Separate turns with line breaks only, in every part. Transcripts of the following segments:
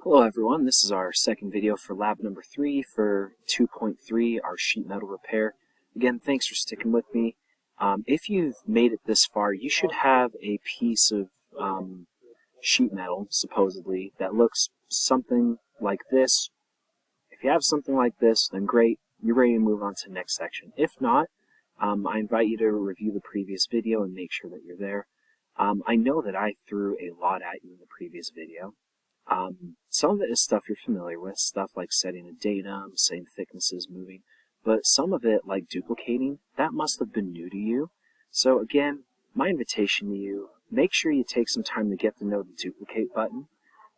Hello everyone, this is our second video for lab number 3 for 2.3, our sheet metal repair. Again, thanks for sticking with me. If you've made it this far, you should have a piece of sheet metal, supposedly, that looks something like this. If you have something like this, then great, you're ready to move on to the next section. If not, I invite you to review the previous video and make sure that you're there. I know that I threw a lot at you in the previous video. Some of it is stuff you're familiar with, stuff like setting a datum, setting thicknesses, moving, but some of it, like duplicating, that must have been new to you. So again, my invitation to you, make sure you take some time to get to know the duplicate button.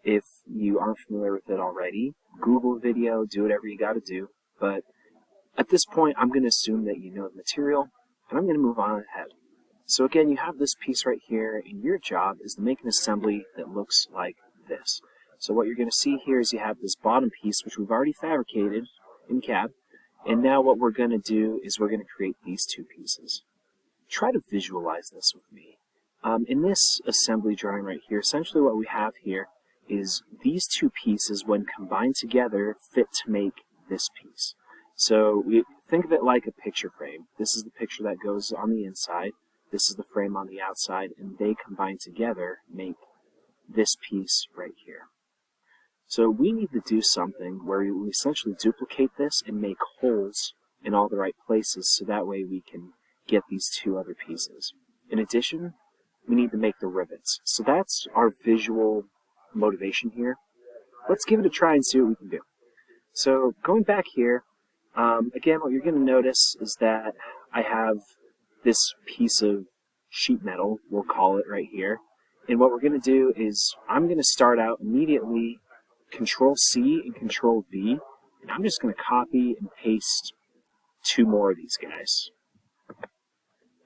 If you aren't familiar with it already, Google a video, do whatever you gotta do, but at this point, I'm going to assume that you know the material, and I'm going to move on ahead. So again, you have this piece right here, and your job is to make an assembly that looks like this. So what you're going to see here is you have this bottom piece, which we've already fabricated in CAD, and now what we're going to do is we're going to create these two pieces. Try to visualize this with me. In this assembly drawing right here, essentially what we have here is these two pieces, when combined together, fit to make this piece. So we think of it like a picture frame. This is the picture that goes on the inside, this is the frame on the outside, and they combine together make this piece right here. So we need to do something where we essentially duplicate this and make holes in all the right places so that way we can get these two other pieces. In addition, we need to make the rivets. So that's our visual motivation here. Let's give it a try and see what we can do. So going back here, again, what you're going to notice is that I have this piece of sheet metal, we'll call it right here. And what we're going to do is I'm going to start out immediately Control-C and Control-V, and I'm just going to copy and paste two more of these guys.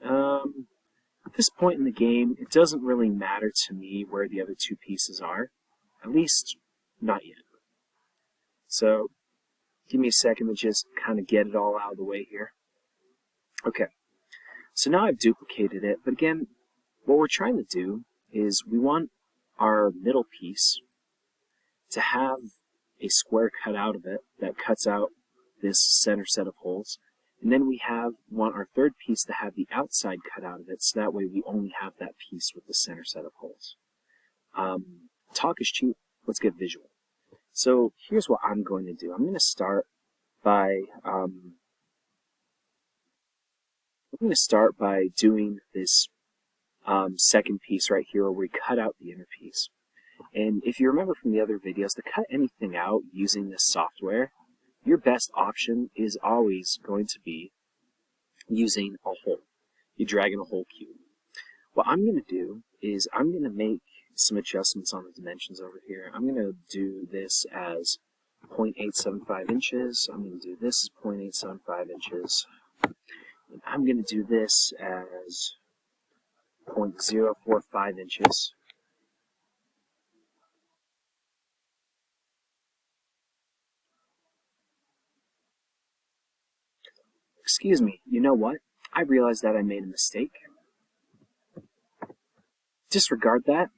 At this point in the game, it doesn't really matter to me where the other two pieces are, at least not yet. So give me a second to just kind of get it all out of the way here. Okay, so now I've duplicated it, but again, what we're trying to do is we want our middle piece to have a square cut out of it that cuts out this center set of holes. And then we want our third piece to have the outside cut out of it, so that way we only have that piece with the center set of holes. Talk is cheap, let's get visual. So here's what I'm going to do. I'm going to start by doing this second piece right here where we cut out the inner piece. And if you remember from the other videos, to cut anything out using this software, your best option is always going to be using a hole. You drag in a hole cube. What I'm going to do is I'm going to make some adjustments on the dimensions over here. I'm going to do this as 0.875 inches. I'm going to do this as 0.875 inches. And I'm going to do this as 0.045 inches. Excuse me, you know what? I realized that I made a mistake. Disregard that.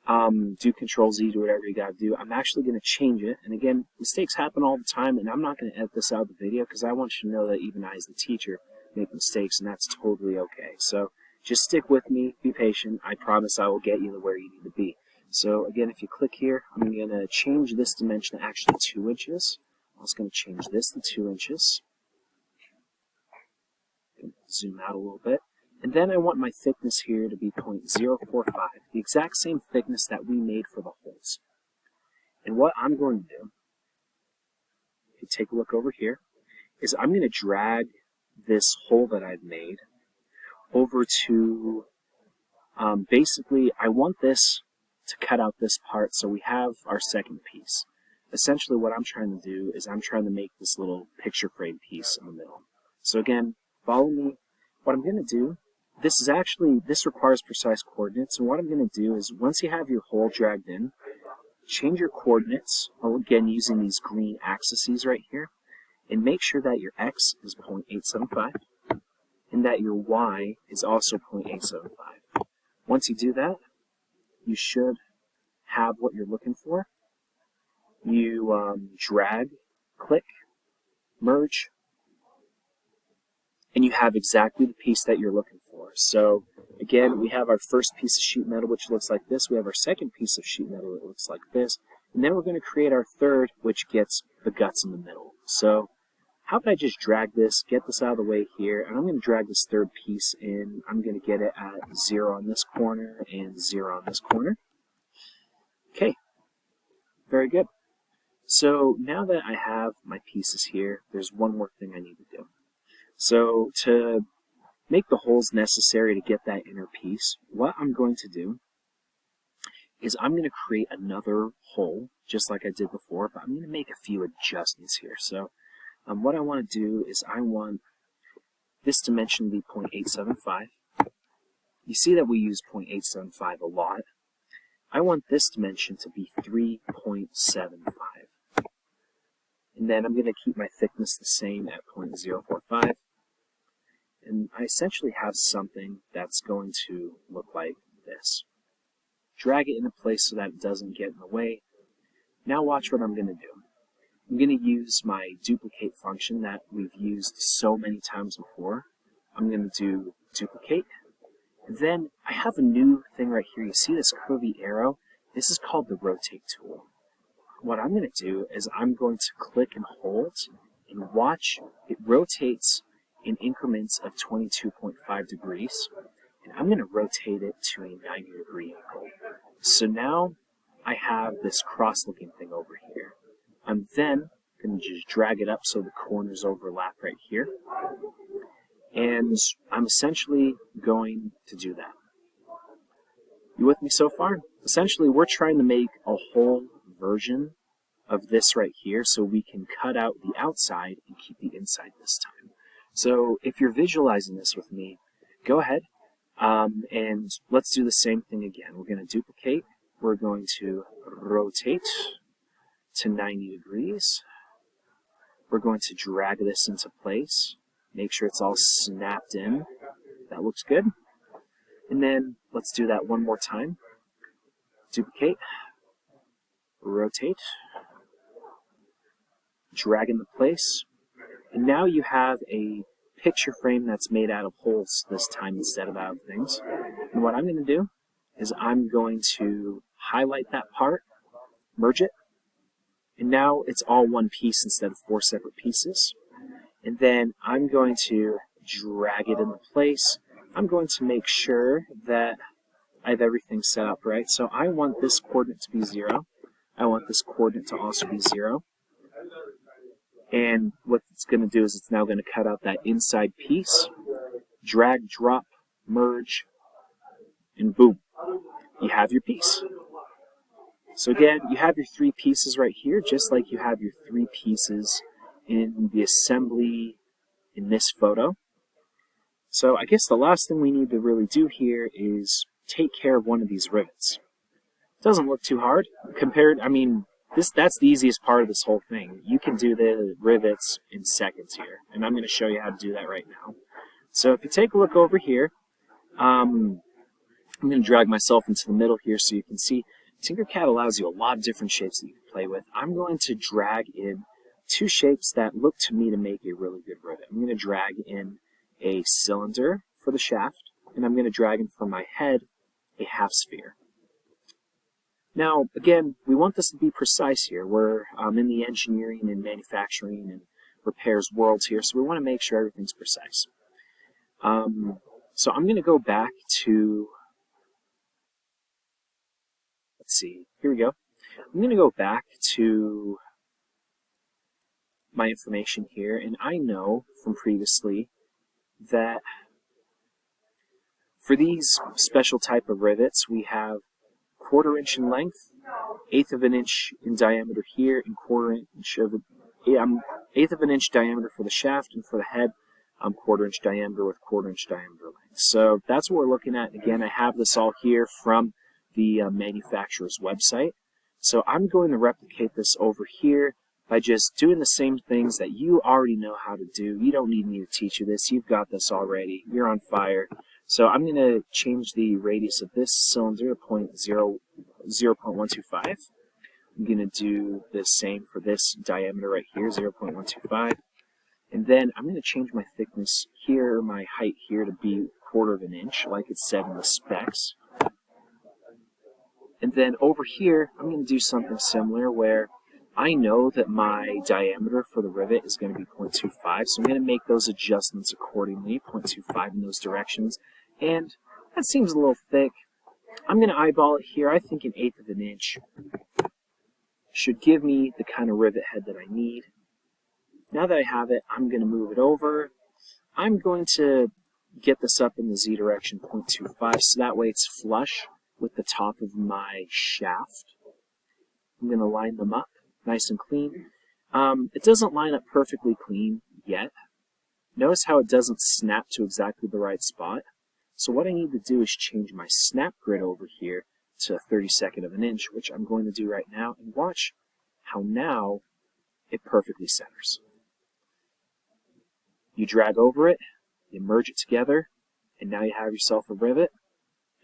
Do Control-Z, do whatever you gotta do. I'm actually going to change it. And again, mistakes happen all the time, and I'm not going to edit this out of the video because I want you to know that even I, as the teacher, make mistakes, and that's totally okay. So just stick with me, be patient. I promise I will get you to where you need to be. So again, if you click here, I'm going to change this dimension to actually 2 inches. I'm also going to change this to 2 inches. Zoom out a little bit. And then I want my thickness here to be 0.045, the exact same thickness that we made for the holes. And what I'm going to do, if you take a look over here, is I'm going to drag this hole that I've made over to, basically, I want this to cut out this part so we have our second piece. Essentially what I'm trying to do is I'm trying to make this little picture frame piece in the middle. So again, follow me. What I'm going to do, this requires precise coordinates, and what I'm going to do is once you have your hole dragged in, change your coordinates, again using these green axes right here, and make sure that your X is 0.875, and that your Y is also 0.875. Once you do that, you should have what you're looking for. to drag, click, merge, and you have exactly the piece that you're looking for. So again, we have our first piece of sheet metal, which looks like this. We have our second piece of sheet metal that looks like this. And then we're going to create our third, which gets the guts in the middle. So how about I just drag this, get this out of the way here, and I'm going to drag this third piece in. I'm going to get it at 0 on this corner and 0 on this corner. Okay, very good. So now that I have my pieces here, there's one more thing I need to do. So to make the holes necessary to get that inner piece, what I'm going to do is I'm going to create another hole, just like I did before, but I'm going to make a few adjustments here. So what I want to do is I want this dimension to be 0.875. You see that we use 0.875 a lot. I want this dimension to be 3.75. And then I'm going to keep my thickness the same at 0.045. And I essentially have something that's going to look like this. Drag it into place so that it doesn't get in the way. Now watch what I'm going to do. I'm going to use my duplicate function that we've used so many times before. I'm going to do duplicate. Then I have a new thing right here. You see this curvy arrow? This is called the rotate tool. What I'm going to do is I'm going to click and hold and watch. It rotates in increments of 22.5 degrees. And I'm going to rotate it to a 90-degree angle. So now I have this cross-looking thing over here. I'm then going to just drag it up so the corners overlap right here. And I'm essentially going to do that. You with me so far? Essentially, we're trying to make a whole version of this right here so we can cut out the outside and keep the inside this time. So if you're visualizing this with me, go ahead and let's do the same thing again. We're going to duplicate. We're going to rotate to 90 degrees. We're going to drag this into place. Make sure it's all snapped in. That looks good. And then let's do that one more time. Duplicate, rotate, drag into place. And now you have a picture frame that's made out of holes this time instead of out of things. And what I'm going to do is I'm going to highlight that part, merge it, and now it's all one piece instead of 4 separate pieces. And then I'm going to drag it into place. I'm going to make sure that I have everything set up right. So I want this coordinate to be 0. I want this coordinate to also be 0. And what it's going to do is it's now going to cut out that inside piece, drag, drop, merge, and boom, you have your piece. So again, you have your 3 pieces right here, just like you have your 3 pieces in the assembly in this photo. So I guess the last thing we need to really do here is take care of one of these rivets. It doesn't look too hard compared, that's the easiest part of this whole thing. You can do the rivets in seconds here, and I'm going to show you how to do that right now. So if you take a look over here, I'm going to drag myself into the middle here so you can see Tinkercad allows you a lot of different shapes that you can play with. I'm going to drag in 2 shapes that look to me to make a really good rivet. I'm going to drag in a cylinder for the shaft, and I'm going to drag in for my head a half sphere. Now, again, we want this to be precise here. We're in the engineering and manufacturing and repairs worlds here, so we want to make sure everything's precise. So I'm going to go back to, let's see, here we go. I'm going to go back to my information here, and I know from previously that for these special type of rivets, we have 1/4 inch in length, 1/8 of an inch in diameter here, and 1/4 inch of 1/8 of an inch diameter for the shaft, and for the head, 1/4 inch diameter with 1/4 inch diameter length. So that's what we're looking at. Again, I have this all here from the manufacturer's website. So I'm going to replicate this over here by just doing the same things that you already know how to do. You don't need me to teach you this. You've got this already. You're on fire. So I'm going to change the radius of this cylinder to 0.125. I'm I'm going to do the same for this diameter right here, 0.125. And then I'm going to change my thickness here, my height here, to be 1/4 of an inch, like it said in the specs. And then over here, I'm going to do something similar where I know that my diameter for the rivet is going to be 0.25, so I'm going to make those adjustments accordingly, 0.25 in those directions. And that seems a little thick. I'm going to eyeball it here. I think 1/8 of an inch should give me the kind of rivet head that I need. Now that I have it, I'm going to move it over. I'm going to get this up in the Z direction, 0.25, so that way it's flush with the top of my shaft. I'm going to line them up nice and clean. It doesn't line up perfectly clean yet. Notice how it doesn't snap to exactly the right spot. So what I need to do is change my snap grid over here to 1/32 of an inch, which I'm going to do right now, and watch how now it perfectly centers. You drag over it, you merge it together, and now you have yourself a rivet,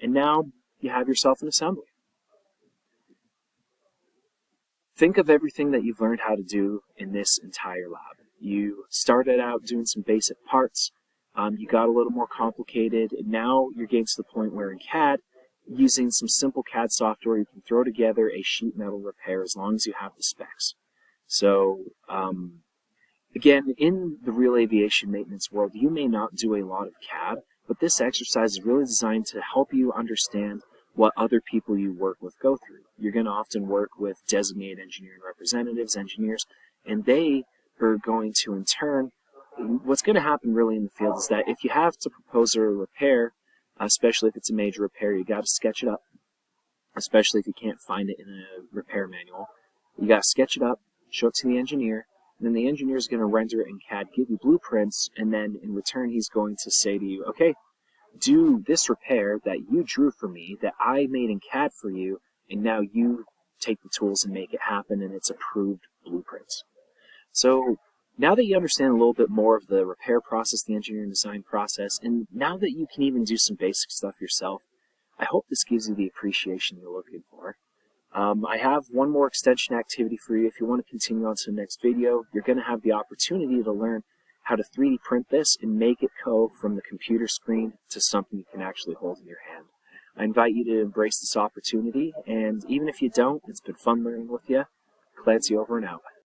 and now you have yourself an assembly. Think of everything that you've learned how to do in this entire lab. You started out doing some basic parts, you got a little more complicated, and now you're getting to the point where in CAD, using some simple CAD software, you can throw together a sheet metal repair as long as you have the specs. So, again, in the real aviation maintenance world, you may not do a lot of CAD, but this exercise is really designed to help you understand what other people you work with go through. You're going to often work with designated engineering representatives, engineers, and they are going to, in turn, what's going to happen really in the field is that if you have to propose a repair, especially if it's a major repair, you got to sketch it up, especially if you can't find it in a repair manual. You got to sketch it up, show it to the engineer, and then the engineer is going to render it in CAD, give you blueprints, and then in return he's going to say to you, okay, do this repair that you drew for me, that I made in CAD for you, and now you take the tools and make it happen, and it's approved blueprints. So now that you understand a little bit more of the repair process, the engineering design process, and now that you can even do some basic stuff yourself, I hope this gives you the appreciation you're looking for. I have one more extension activity for you. If you want to continue on to the next video, you're going to have the opportunity to learn how to 3D print this and make it go from the computer screen to something you can actually hold in your hand. I invite you to embrace this opportunity, and even if you don't, it's been fun learning with you. Clancy over and out.